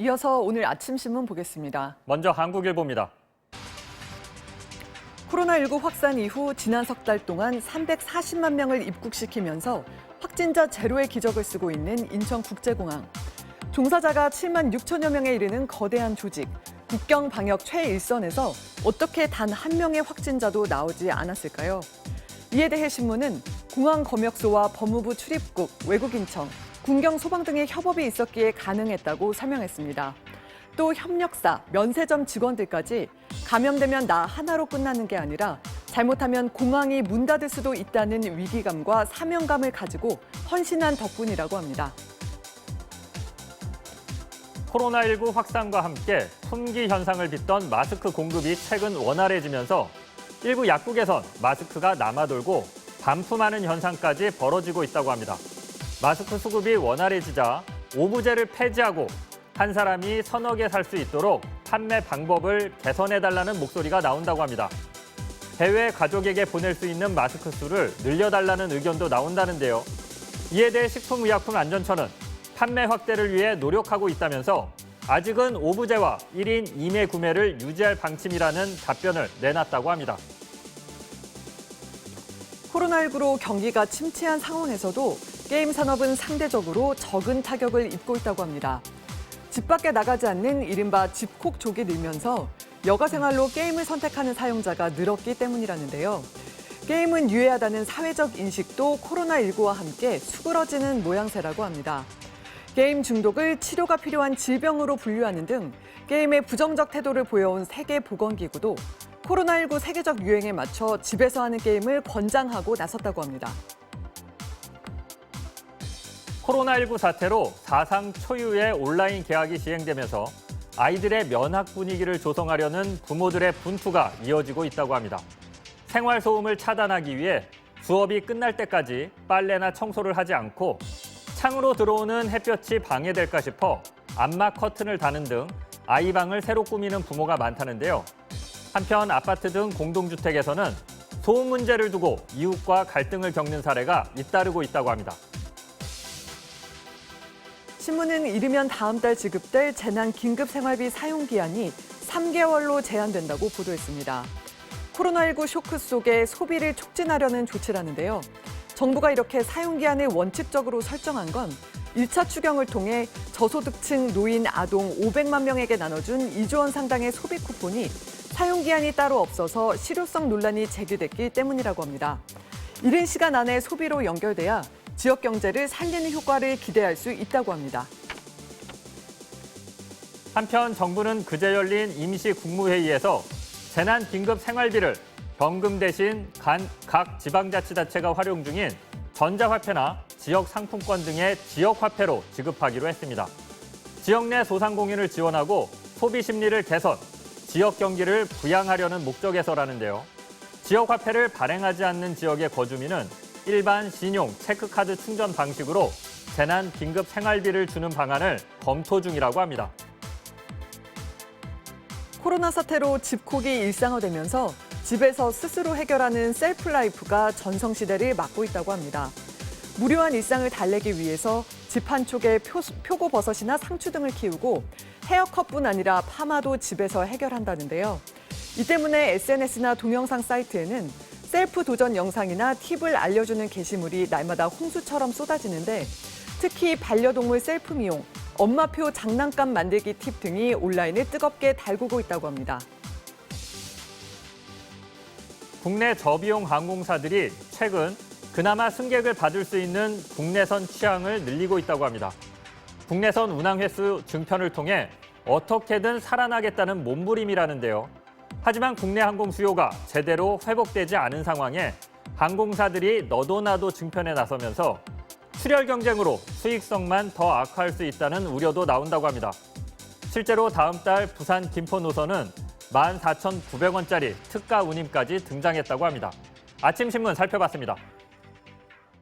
이어서 오늘 아침 신문 보겠습니다. 먼저 한국일보입니다. 코로나19 확산 이후 지난 석 달 동안 340만 명을 입국시키면서 확진자 제로의 기적을 쓰고 있는 인천국제공항. 종사자가 7만 6천여 명에 이르는 거대한 조직, 국경 방역 최일선에서 어떻게 단 한 명의 확진자도 나오지 않았을까요? 이에 대해 신문은 공항 검역소와 법무부 출입국, 외국인청, 군경 소방 등의 협업이 있었기에 가능했다고 설명했습니다. 또 협력사, 면세점 직원들까지 감염되면 나 하나로 끝나는 게 아니라 잘못하면 공항이 문 닫을 수도 있다는 위기감과 사명감을 가지고 헌신한 덕분이라고 합니다. 코로나19 확산과 함께 품귀 현상을 빚던 마스크 공급이 최근 원활해지면서 일부 약국에선 마스크가 남아돌고 반품하는 현상까지 벌어지고 있다고 합니다. 마스크 수급이 원활해지자 오부제를 폐지하고 한 사람이 서너 개 살 수 있도록 판매 방법을 개선해달라는 목소리가 나온다고 합니다. 해외 가족에게 보낼 수 있는 마스크 수를 늘려달라는 의견도 나온다는데요. 이에 대해 식품의약품안전처는 판매 확대를 위해 노력하고 있다면서 아직은 오부제와 1인 2매 구매를 유지할 방침이라는 답변을 내놨다고 합니다. 코로나19로 경기가 침체한 상황에서도 게임 산업은 상대적으로 적은 타격을 입고 있다고 합니다. 집 밖에 나가지 않는 이른바 집콕족이 늘면서 여가 생활로 게임을 선택하는 사용자가 늘었기 때문이라는데요. 게임은 유해하다는 사회적 인식도 코로나19와 함께 수그러지는 모양새라고 합니다. 게임 중독을 치료가 필요한 질병으로 분류하는 등 게임에 부정적 태도를 보여온 세계보건기구도 코로나19 세계적 유행에 맞춰 집에서 하는 게임을 권장하고 나섰다고 합니다. 코로나19 사태로 사상 초유의 온라인 개학이 시행되면서 아이들의 면학 분위기를 조성하려는 부모들의 분투가 이어지고 있다고 합니다. 생활소음을 차단하기 위해 수업이 끝날 때까지 빨래나 청소를 하지 않고 창으로 들어오는 햇볕이 방해될까 싶어 암막 커튼을 다는 등 아이 방을 새로 꾸미는 부모가 많다는데요. 한편 아파트 등 공동주택에서는 소음 문제를 두고 이웃과 갈등을 겪는 사례가 잇따르고 있다고 합니다. 신문은 이르면 다음 달 지급될 재난긴급생활비 사용기한이 3개월로 제한된다고 보도했습니다. 코로나19 쇼크 속에 소비를 촉진하려는 조치라는데요. 정부가 이렇게 사용기한을 원칙적으로 설정한 건 1차 추경을 통해 저소득층, 노인, 아동 500만 명에게 나눠준 2조 원 상당의 소비 쿠폰이 사용기한이 따로 없어서 실효성 논란이 제기됐기 때문이라고 합니다. 이른 시간 안에 소비로 연결돼야 지역 경제를 살리는 효과를 기대할 수 있다고 합니다. 한편 정부는 그제 열린 임시국무회의에서 재난긴급생활비를 현금 대신 각 지방자치단체가 활용 중인 전자화폐나 지역상품권 등의 지역화폐로 지급하기로 했습니다. 지역 내 소상공인을 지원하고 소비 심리를 개선, 지역 경기를 부양하려는 목적에서라는데요. 지역화폐를 발행하지 않는 지역의 거주민은 일반 신용, 체크카드 충전 방식으로 재난 긴급 생활비를 주는 방안을 검토 중이라고 합니다. 코로나 사태로 집콕이 일상화되면서 집에서 스스로 해결하는 셀프 라이프가 전성시대를 맞고 있다고 합니다. 무료한 일상을 달래기 위해서 집 한쪽에 표고버섯이나 상추 등을 키우고 헤어컷뿐 아니라 파마도 집에서 해결한다는데요. 이 때문에 SNS나 동영상 사이트에는 셀프 도전 영상이나 팁을 알려주는 게시물이 날마다 홍수처럼 쏟아지는데 특히 반려동물 셀프 미용, 엄마표 장난감 만들기 팁 등이 온라인을 뜨겁게 달구고 있다고 합니다. 국내 저비용 항공사들이 최근 그나마 승객을 받을 수 있는 국내선 취항을 늘리고 있다고 합니다. 국내선 운항 횟수 증편을 통해 어떻게든 살아나겠다는 몸부림이라는데요. 하지만 국내 항공 수요가 제대로 회복되지 않은 상황에 항공사들이 너도나도 증편에 나서면서 출혈 경쟁으로 수익성만 더 악화할 수 있다는 우려도 나온다고 합니다. 실제로 다음 달 부산 김포 노선은 14,900원짜리 특가 운임까지 등장했다고 합니다. 아침 신문 살펴봤습니다.